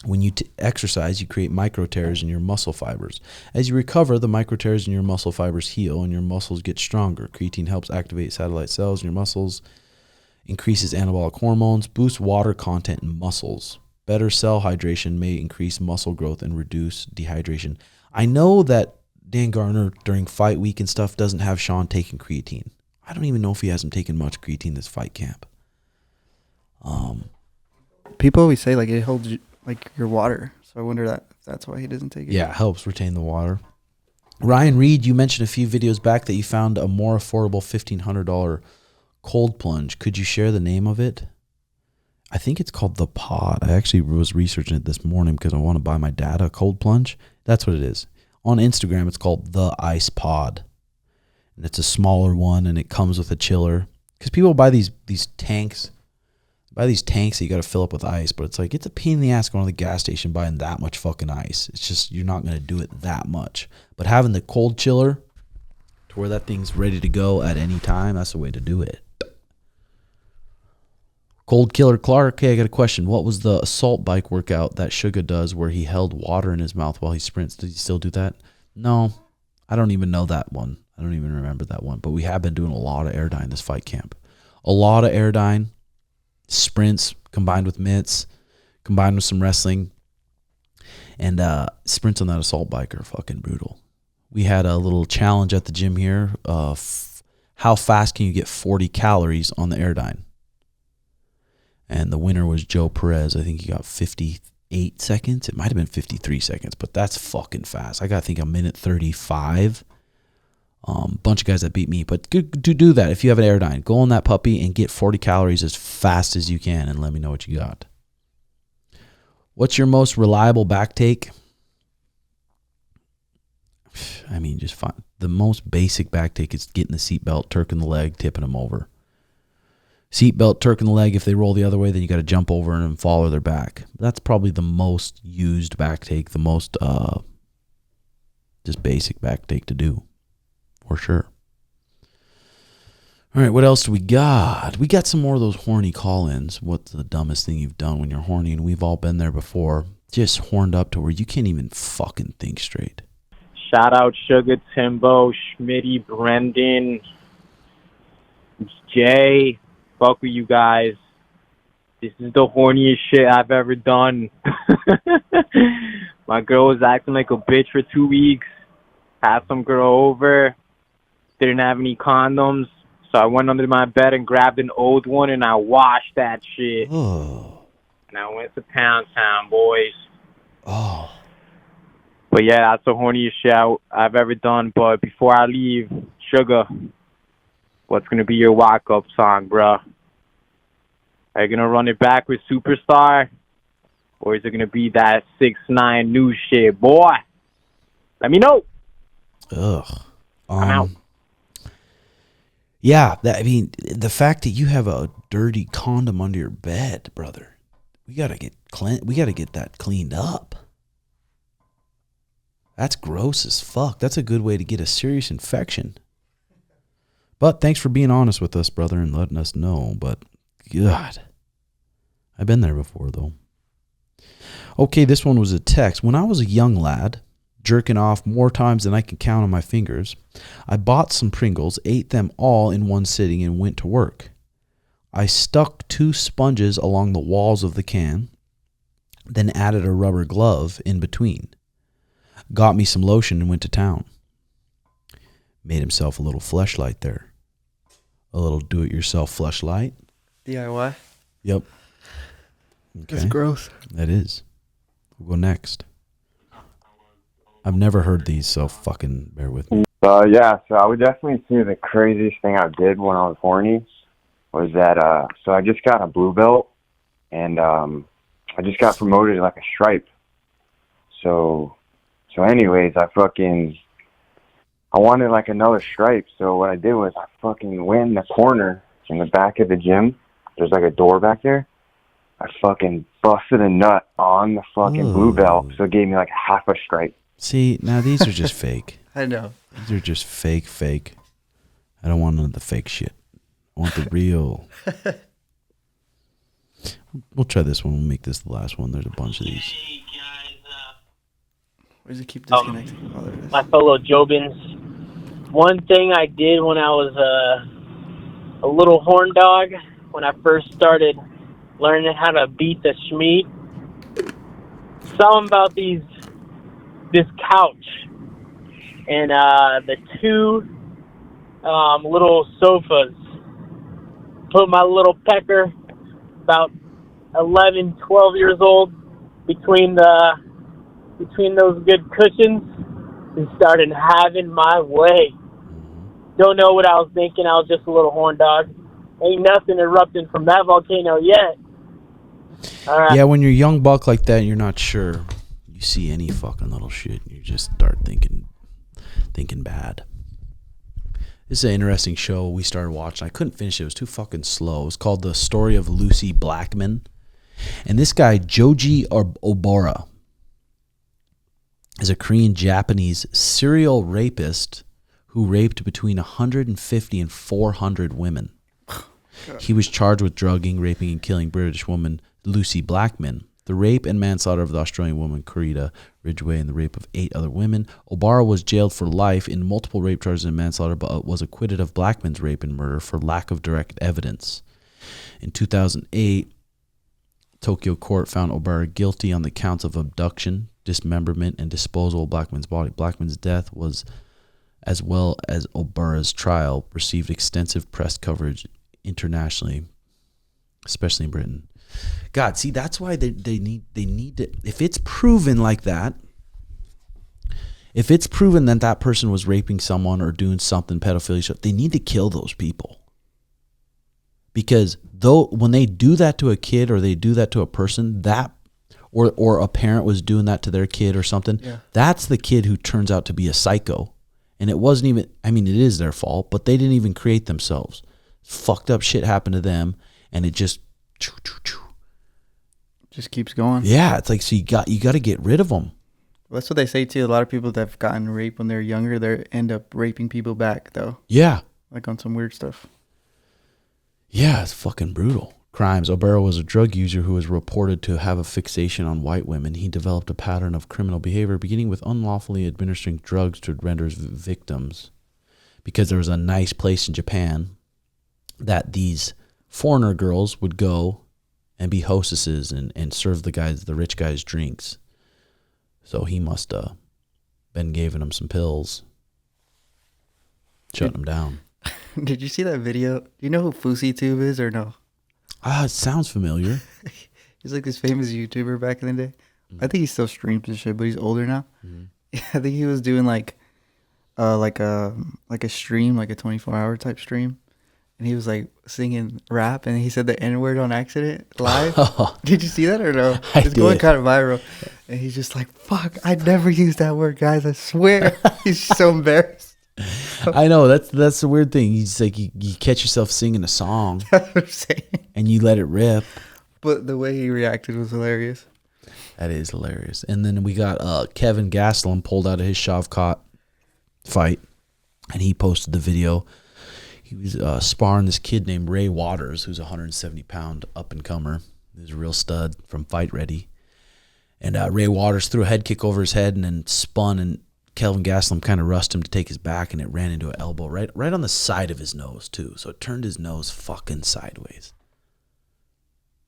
When you exercise, you create micro tears in your muscle fibers. As you recover, the micro tears in your muscle fibers heal and your muscles get stronger. Creatine helps activate satellite cells in your muscles, increases anabolic hormones, boosts water content in muscles. Better cell hydration may increase muscle growth and reduce dehydration. I know that Dan Garner during fight week and stuff doesn't have Sean taking creatine. I don't even know if he hasn't taken much creatine this fight camp. People always say like it holds you, like your water, so I wonder if that's why he doesn't take it. Yeah, it helps retain the water. Ryan Reed, you mentioned a few videos back that you found a more affordable $1,500 cold plunge. Could you share the name of it? I think it's called The Pod. I actually was researching it this morning because I want to buy my dad a cold plunge. That's what it is. On Instagram, it's called The Ice Pod. And it's a smaller one, and it comes with a chiller. Because people buy these tanks. Buy these tanks that you got to fill up with ice, but it's like, it's a pain in the ass going to the gas station buying that much fucking ice. It's just, you're not going to do it that much. But having the cold chiller to where that thing's ready to go at any time, that's the way to do it. Cold Killer Clark, hey, I got a question. What was the assault bike workout that Suga does where he held water in his mouth while he sprints? Does he still do that? No, I don't even know that one. I don't even remember that one. But we have been doing a lot of airdyne this fight camp. A lot of airdyne. Sprints combined with mitts, combined with some wrestling, and sprints on that assault bike are fucking brutal. We had a little challenge at the gym here. How fast can you get 40 calories on the airdyne? And the winner was Joe Perez. I think he got 58 seconds. It might have been 53 seconds, but that's fucking fast. I got to think a minute 35. Bunch of guys that beat me, but good to do that. If you have an airdyne, go on that puppy and get 40 calories as fast as you can and let me know what you got. What's your most reliable back take? I mean, just fine. The most basic back take is getting the seatbelt, turking the leg, tipping them over. Seatbelt, turking the leg. If they roll the other way, then you got to jump over and follow their back. That's probably the most used back take, the most just basic back take to do. For sure. All right, what else do we got? We got some more of those horny call-ins. What's the dumbest thing you've done when you're horny? And we've all been there before. Just horned up to where you can't even fucking think straight. Shout out Suga, Timbo, Schmitty, Brendan, Jay. Fuck with you guys. This is the horniest shit I've ever done. My girl was acting like a bitch for 2 weeks. Had some girl over. Didn't have any condoms. So I went under my bed and grabbed an old one and I washed that shit. Oh. And I went to Pound Town, boys. Oh. But yeah, that's the horniest shit I've ever done. But before I leave, Sugar, what's going to be your walk-up song, bruh? Are you going to run it back with Superstar? Or is it going to be that 6ix9ine new shit? Boy, let me know. Ugh. I'm out. Yeah, the fact that you have a dirty condom under your bed, brother, we gotta get that cleaned up. That's gross as fuck. That's a good way to get a serious infection. But thanks for being honest with us, brother, and letting us know. But God, I've been there before though. Okay, this one was a text. When I was a young lad, jerking off more times than I can count on my fingers, I bought some Pringles, ate them all in one sitting, and went to work. I stuck 2 sponges along the walls of the can, then added a rubber glove in between. Got me some lotion and went to town. Made himself a little fleshlight there. A little do-it-yourself fleshlight. DIY? Yep. Okay. That's gross. That is. We'll go next. I've never heard these, so fucking bear with me. Yeah, so I would definitely say the craziest thing I did when I was horny was that, so I just got a blue belt, and I just got promoted like a stripe. So anyways, I wanted like another stripe, so what I did was I fucking went in the corner in the back of the gym. There's like a door back there. I fucking busted a nut on the fucking blue belt, so it gave me like half a stripe. See, now these are just fake. I know. These are just fake. I don't want none of the fake shit. I want the real. We'll try this one. We'll make this the last one. There's a bunch of these. Where does it keep disconnecting? Oh, there it is. My fellow Jobins, one thing I did when I was a little horn dog, when I first started learning how to beat the schmeat, something about this couch and the 2 little sofas. Put my little pecker, about 11, 12 years old, between those good cushions, and started having my way. Don't know what I was thinking. I was just a little horn dog. Ain't nothing erupting from that volcano yet. All right. Yeah, when you're a young buck like that, you're not sure. You see any fucking little shit, you just start thinking bad. This is an interesting show we started watching. I couldn't finish it. It was too fucking slow. It was called The Story of Lucie Blackman. And this guy, Joji Obara, is a Korean-Japanese serial rapist who raped between 150 and 400 women. He was charged with drugging, raping, and killing British woman Lucie Blackman, the rape and manslaughter of the Australian woman Corita Ridgway, and the rape of 8 other women. Obara was jailed for life in multiple rape charges and manslaughter, but was acquitted of Blackman's rape and murder for lack of direct evidence. In 2008, Tokyo court found Obara guilty on the counts of abduction, dismemberment, and disposal of Blackman's body. Blackman's death was, as well as Obara's trial, received extensive press coverage internationally, especially in Britain. God, see, that's why they need to, if it's proven like that, if it's proven that that person was raping someone or doing something pedophilia, they need to kill those people. Because when they do that to a kid or they do that to a person, that or a parent was doing that to their kid or something, that's the kid who turns out to be a psycho. And it wasn't even, I mean, it is their fault, but they didn't even create themselves. Fucked up shit happened to them, and it just keeps going. Yeah, it's like, so you got to get rid of them. Well, that's what they say too. A lot of people that have gotten raped when they're younger, they end up raping people back though. Yeah. Like on some weird stuff. Yeah, it's fucking brutal. crimes. Obero was a drug user who was reported to have a fixation on white women. He developed a pattern of criminal behavior, beginning with unlawfully administering drugs to renters' victims. Because there was a nice place in Japan that these foreigner girls would go and be hostesses and serve the rich guys drinks. So he must have been giving them some pills, shutting them down. Did you see that video? Do you know who Fousey Tube is or no? It sounds familiar. He's like this famous YouTuber back in the day. I think he still streams and shit, but he's older now. I think he was doing like a stream, like a 24-hour type stream, and he was like singing rap, and he said the N-word on accident live. Did you see that or no? It's going kind of viral, and he's just like, "Fuck, I never used that word, guys. I swear." He's so embarrassed. I know that's the weird thing. He's like you catch yourself singing a song, That's what I'm saying. and you let it rip. But the way he reacted was hilarious. That is hilarious. And then we got Kevin Gastelum pulled out of his Shavkat fight, and he posted the video. He was sparring this kid named Ray Waters, who's a 170-pound up-and-comer. He's a real stud from Fight Ready. And Ray Waters threw a head kick over his head and then spun, and Kelvin Gastelum kind of rushed him to take his back, and it ran into an elbow right on the side of his nose, too. So it turned his nose fucking sideways.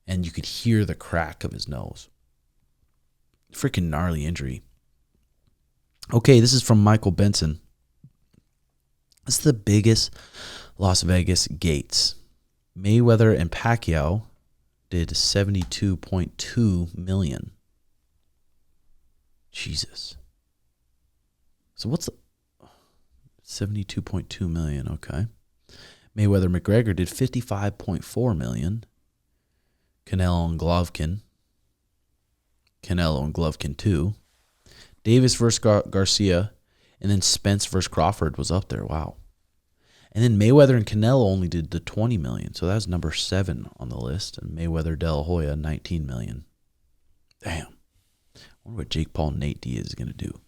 And you could hear the crack of his nose. Freaking gnarly injury. Okay, this is from Michael Benson. This is the biggest Las Vegas gates. Mayweather and Pacquiao did 72.2 million. Jesus. So what's the 72.2 million? Okay. Mayweather McGregor did 55.4 million. Canelo and Golovkin 2. Davis versus Garcia, and then Spence versus Crawford was up there. Wow. And then Mayweather and Canelo only did the 20 million. So that's number 7 on the list. And Mayweather De La Hoya, 19 million. Damn. I wonder what Jake Paul and Nate Diaz is going to do.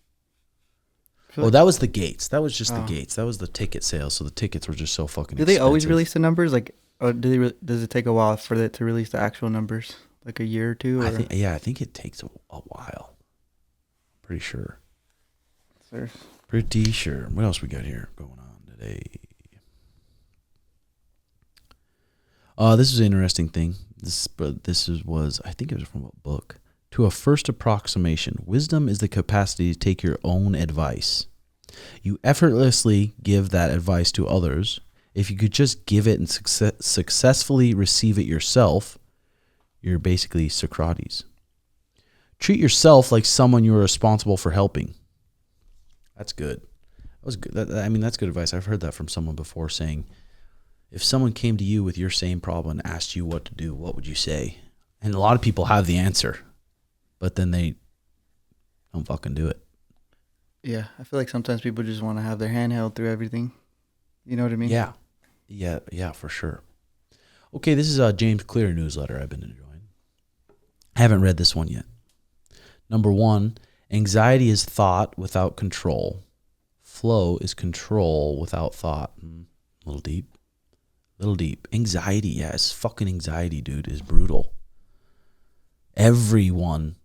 That was the gates. That was just the gates. That was the ticket sales. So the tickets were just so fucking expensive. Do they always release the numbers? Like, does it take a while for it to release the actual numbers? Like a year or two? Or? I think it takes a while. Pretty sure. Pretty sure. What else we got here going on today? This is an interesting thing. Was I think it was from a book. To a first approximation, wisdom is the capacity to take your own advice. You effortlessly give that advice to others. If you could just give it and successfully receive it yourself, you're basically Socrates. Treat yourself like someone you are responsible for helping. That's good. That was good. That's good advice. I've heard that from someone before, saying, if someone came to you with your same problem and asked you what to do, what would you say? And a lot of people have the answer, but then they don't fucking do it. Yeah, I feel like sometimes people just want to have their hand held through everything. You know what I mean? Yeah, for sure. Okay, this is a James Clear newsletter I've been enjoying. I haven't read this one yet. Number 1, anxiety is thought without control. Flow is control without thought. A little deep. Anxiety, it's fucking anxiety, dude, is brutal. Everyone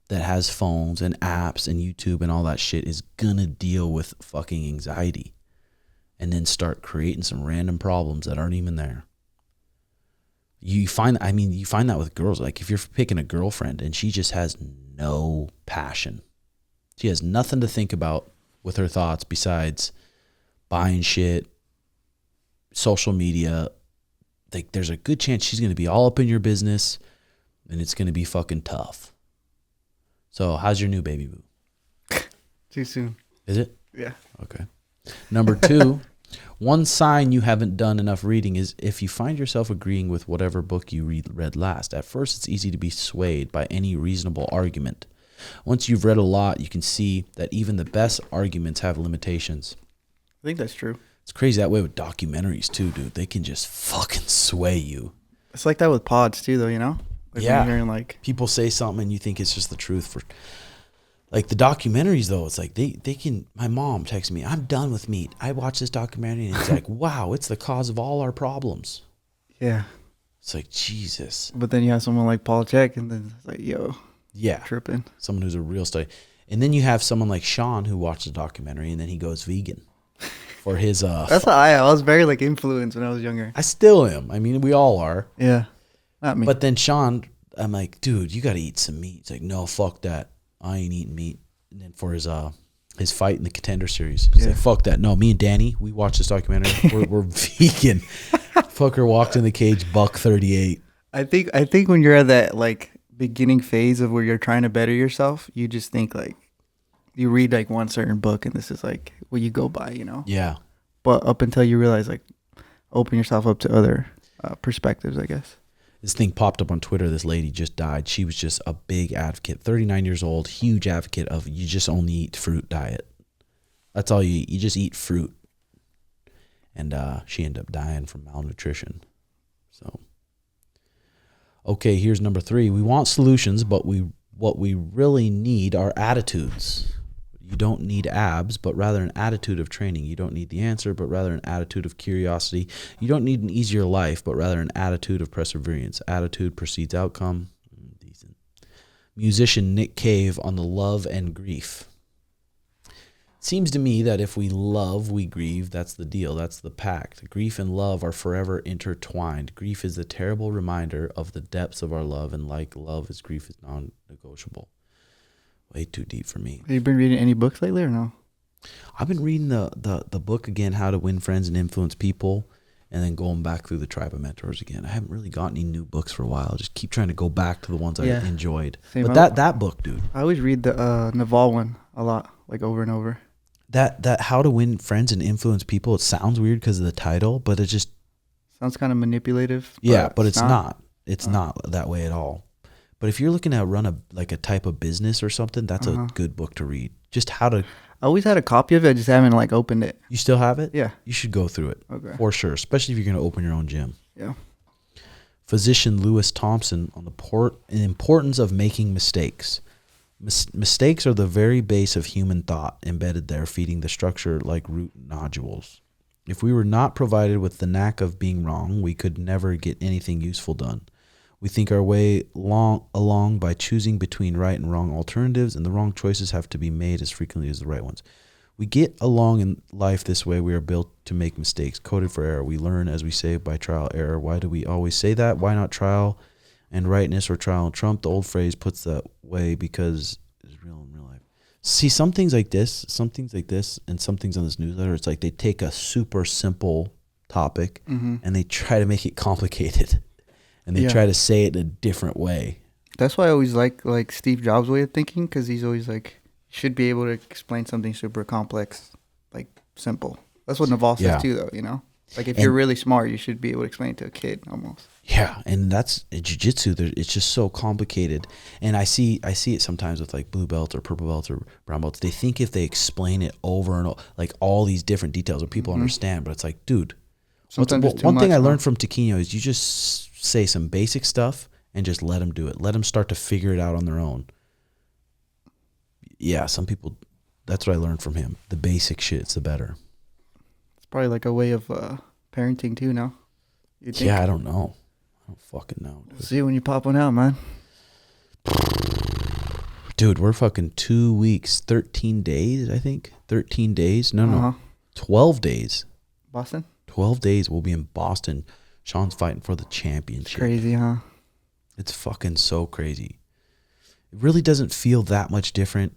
that has phones and apps and YouTube and all that shit is gonna deal with fucking anxiety and then start creating some random problems that aren't even there. You find that with girls. Like if you're picking a girlfriend and she just has no passion, she has nothing to think about with her thoughts besides buying shit, social media, like there's a good chance she's going to be all up in your business and it's going to be fucking tough. So how's your new baby boo? Too soon. Is it? Yeah. Okay. Number 2, one sign you haven't done enough reading is if you find yourself agreeing with whatever book you read last. At first, it's easy to be swayed by any reasonable argument. Once you've read a lot, you can see that even the best arguments have limitations. I think that's true. It's crazy that way with documentaries too, dude. They can just fucking sway you. It's like that with pods too, though, you know? Like yeah. When you're hearing, like, people say something and you think it's just the truth. For like the documentaries, though, it's like they can. My mom texts me, "I'm done with meat. I watched this documentary and it's like, wow, it's the cause of all our problems." Yeah. It's like, Jesus. But then you have someone like Paul Check, and then it's like, yo, Yeah. tripping. Someone who's a real study. And then you have someone like Sean who watched the documentary and then he goes vegan for his That's how I was very like influenced when I was younger. I still am. I mean, we all are. Yeah. Not me. But then Sean, I'm like, dude, you got to eat some meat. He's like, no, fuck that. I ain't eating meat. And then for his fight in the Contender Series, he's like, fuck that. No, me and Danny, we watched this documentary. we're vegan. Fucker walked in the cage, $138. I think when you're at that like beginning phase of where you're trying to better yourself, you just think like you read like one certain book and this is like what you go by, you know? Yeah. But up until you realize like open yourself up to other perspectives, I guess. This thing popped up on Twitter. This lady just died. She was just a big advocate, 39 years old, huge advocate of you just only eat fruit diet. That's all you eat. You just eat fruit. And she ended up dying from malnutrition. So, okay, here's number 3. We want solutions, but what we really need are attitudes. You don't need abs, but rather an attitude of training. You don't need the answer, but rather an attitude of curiosity. You don't need an easier life, but rather an attitude of perseverance. Attitude precedes outcome. Decent. Musician Nick Cave on the love and grief. Seems to me that if we love, we grieve. That's the deal. That's the pact. Grief and love are forever intertwined. Grief is the terrible reminder of the depths of our love, and like love is grief is non-negotiable. Way too deep for me. Have you been reading any books lately or no? I've been reading the book again, How to Win Friends and Influence People, and then going back through the Tribe of Mentors again. I haven't really got any new books for a while. I just keep trying to go back to the ones I enjoyed. Same. But that book, dude. I always read the Naval one a lot, like over and over. That How to Win Friends and Influence People, it sounds weird because of the title, but it just sounds kind of manipulative. Yeah, but it's not. It's not that way at all. But if you're looking to run a type of business or something, that's a good book to read. Just how to. I always had a copy of it. I just haven't like opened it. You still have it? Yeah. You should go through it. Okay. For sure, especially if you're going to open your own gym. Yeah. Physician Lewis Thompson on the importance of making mistakes. Mistakes are the very base of human thought, embedded there, feeding the structure like root nodules. If we were not provided with the knack of being wrong, we could never get anything useful done. We think our way along by choosing between right and wrong alternatives, and the wrong choices have to be made as frequently as the right ones. We get along in life this way. We are built to make mistakes, coded for error. We learn, as we say, by trial error. Why do we always say that? Why not trial and rightness or trial and trump? The old phrase puts that way because it's real in real life. See, some things like this, and some things on this newsletter, it's like they take a super simple topic and they try to make it complicated. And they try to say it in a different way. That's why I always like Steve Jobs' way of thinking, because he's always like, should be able to explain something super complex, like simple. That's what Naval says too, though, you know? Like if you're really smart, you should be able to explain it to a kid almost. Yeah, and that's jiu-jitsu. It's just so complicated. And I see it sometimes with like blue belts or purple belts or brown belts. They think if they explain it over and over, like all these different details, or people understand, but it's like, dude, one thing I learned from Taquino is you just say some basic stuff and just let them do it. Let them start to figure it out on their own. Yeah, some people, that's what I learned from him. The basic shit's the better. It's probably like a way of parenting too now. Yeah, I don't know. I don't fucking know. Dude. See you when you pop one out, man. Dude, we're fucking 2 weeks, 13 days, I think. 13 days? No. 12 days. Boston? 12 days we'll be in Boston. Sean's fighting for the championship. It's crazy, huh? It's fucking so crazy. It really doesn't feel that much different,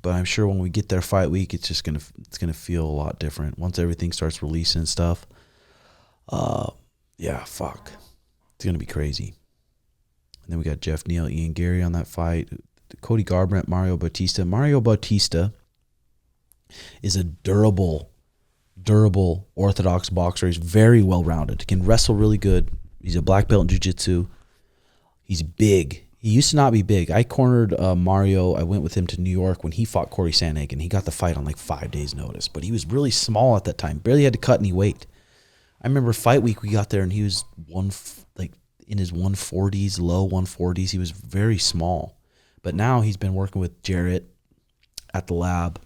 but I'm sure when we get there fight week, it's gonna feel a lot different once everything starts releasing stuff. Yeah, fuck, it's gonna be crazy. And then we got Jeff Neal, Ian Gary on that fight. Cody Garbrandt, Mario Bautista. Mario Bautista is a durable orthodox boxer. He's very well-rounded. Can wrestle really good. He's a black belt in jiu-jitsu. He's big. He used to not be big. I cornered Mario. I went with him to New York when he fought Corey Sandhagen. He got the fight on like 5 days' notice, but he was really small at that time. Barely had to cut any weight. I remember fight week we got there and he was in his 140s, low 140s. He was very small. But now he's been working with Jarrett at the lab.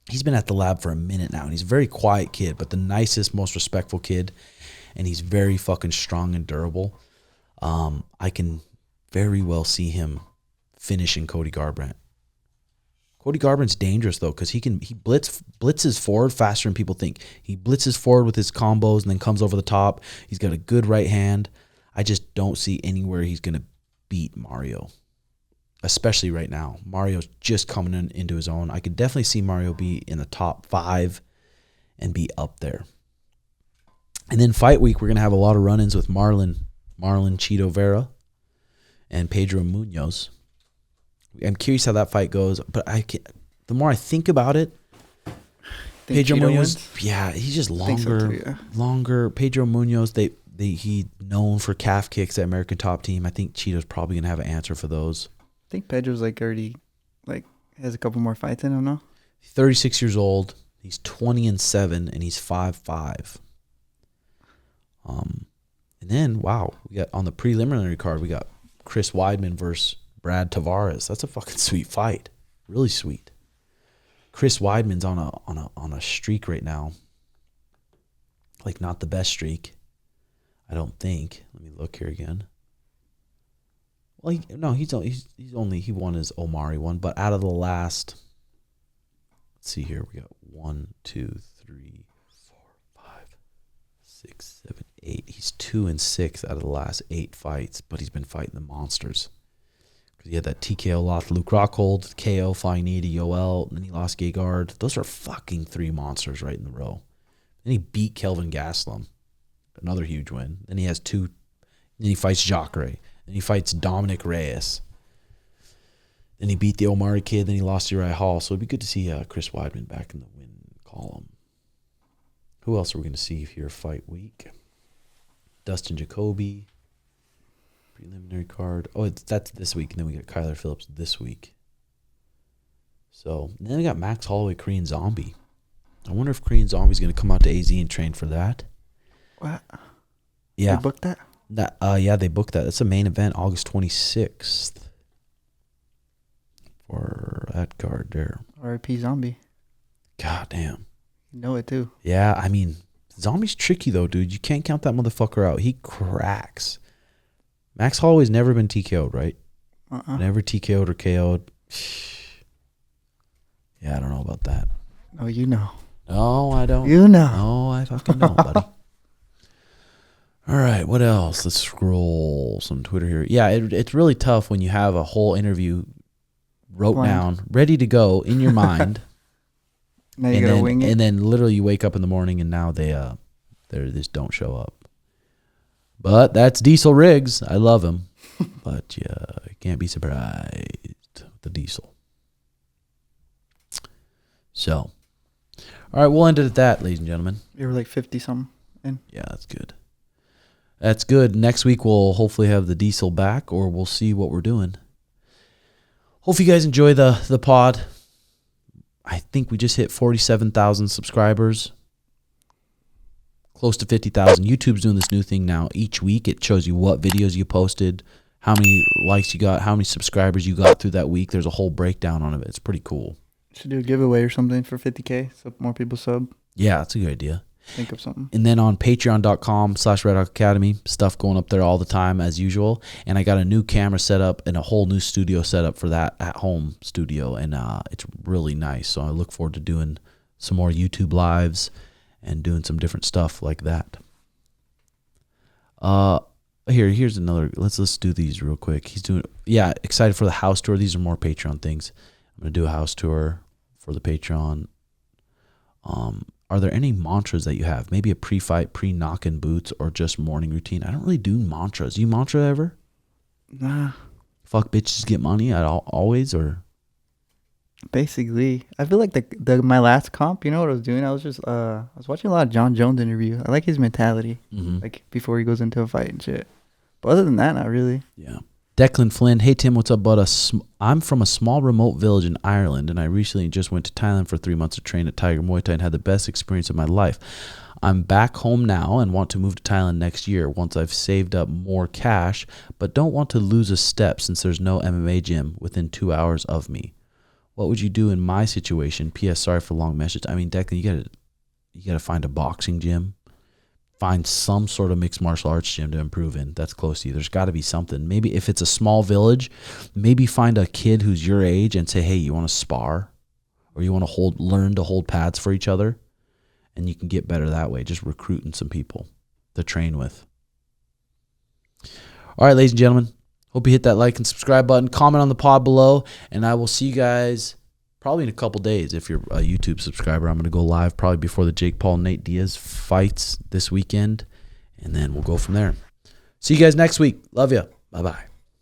He's been at the lab for a minute now, and he's a very quiet kid, but the nicest, most respectful kid, and he's very fucking strong and durable. I can very well see him finishing Cody Garbrandt. Cody Garbrandt's dangerous though, because he blitzes forward faster than people think. He blitzes forward with his combos and then comes over the top. He's got a good right hand. I just don't see anywhere he's gonna beat Mario, especially right now. Mario's just coming into his own. I could definitely see Mario be in the top 5 and be up there. And then fight week, we're gonna have a lot of run-ins with Marlon Cheeto Vera and Pedro Munoz. I'm curious how that fight goes, but the more I think about it, Pedro Munoz, he's just longer. Pedro Munoz, he known for calf kicks at American Top Team. I think Cheeto's probably gonna have an answer for those. I think Pedro's already has a couple more fights in him now. 36 years old. He's 20-7, and he's 5'5". And then we got on the preliminary card, we got Chris Weidman versus Brad Tavares. That's a fucking sweet fight. Really sweet. Chris Weidman's on a streak right now. Like, not the best streak, I don't think. Let me look here again. Well, he won his Omari one, but out of the last, let's see here, we got 1, 2, 3, 4, 5, 6, 7, 8. He's 2-6 out of the last 8 fights, but he's been fighting the monsters. He had that TKO loss to Luke Rockhold, KO flying knee to Yoel, and then he lost Gegard. Those are fucking 3 monsters right in the row. Then he beat Kelvin Gastelum, another huge win. Then he has 2. Then he fights Jacare. Then he fights Dominic Reyes. Then he beat the Omari kid. Then he lost to Uriah Hall. So it'd be good to see Chris Weidman back in the win column. Who else are we going to see here fight week? Dustin Jacoby. Preliminary card. Oh, that's this week. And then we got Kyler Phillips this week. So, and then we got Max Holloway, Korean Zombie. I wonder if Korean Zombie's going to come out to AZ and train for that. What? Yeah. They booked that? Yeah, they booked that. That's a main event, August 26th. For that card there. R.I.P. Zombie. God damn. You know it too. Yeah, I mean, Zombie's tricky though, dude. You can't count that motherfucker out. He cracks. Max Holloway's never been TKO'd, right? Never TKO'd or KO'd. Yeah, I don't know about that. Oh, you know. No, I don't. You know. No, I fucking don't, buddy. All right, what else? Let's scroll some Twitter here. Yeah, it's really tough when you have a whole interview wrote down, ready to go in your mind. Now you gotta wing it. And then literally you wake up in the morning and now they just don't show up. But that's Diesel Riggs. I love him. But yeah, you can't be surprised with the Diesel. So, all right, we'll end it at that, ladies and gentlemen. You were like 50-something in. Yeah, that's good. That's good. Next week we'll hopefully have the Diesel back, or we'll see what we're doing. Hope you guys enjoy the pod. I think we just hit 47,000 subscribers. Close to 50,000. YouTube's doing this new thing now. Each week it shows you what videos you posted, how many likes you got, how many subscribers you got through that week. There's a whole breakdown on it. It's pretty cool. Should do a giveaway or something for 50K so more people sub. Yeah, that's a good idea. Think of something. And then on patreon.com/Red Hawk Academy, stuff going up there all the time as usual. And I got a new camera set up and a whole new studio set up for that at-home studio. And it's really nice. So I look forward to doing some more YouTube lives and doing some different stuff like that. Here's another. Let's do these real quick. Excited for the house tour. These are more Patreon things. I'm gonna do a house tour for the Patreon. Are there any mantras that you have? Maybe a pre-fight, pre-knock-in boots, or just morning routine? I don't really do mantras. You mantra ever? Nah. Fuck bitches, get money at always, or? Basically, I feel like my last comp, you know what I was doing? I was just I was watching a lot of John Jones interview. I like his mentality, like before he goes into a fight and shit. But other than that, not really. Yeah. Declan Flynn, hey Tim, what's up, bud? I'm from a small remote village in Ireland, and I recently just went to Thailand for 3 months to train at Tiger Muay Thai and had the best experience of my life. I'm back home now and want to move to Thailand next year once I've saved up more cash, but don't want to lose a step since there's no MMA gym within 2 hours of me. What would you do in my situation? P.S. Sorry for long message. I mean, Declan, you gotta find a boxing gym. find some sort of mixed martial arts gym to improve in that's close to you. There's got to be something. Maybe if it's a small village, maybe find a kid who's your age and say, hey, you want to spar? Or you want to learn to hold pads for each other? And you can get better that way, just recruiting some people to train with. All right, ladies and gentlemen, hope you hit that like and subscribe button. Comment on the pod below, and I will see you guys probably in a couple days. If you're a YouTube subscriber, I'm going to go live probably before the Jake Paul Nate Diaz fights this weekend, and then we'll go from there. See you guys next week. Love you. Bye-bye.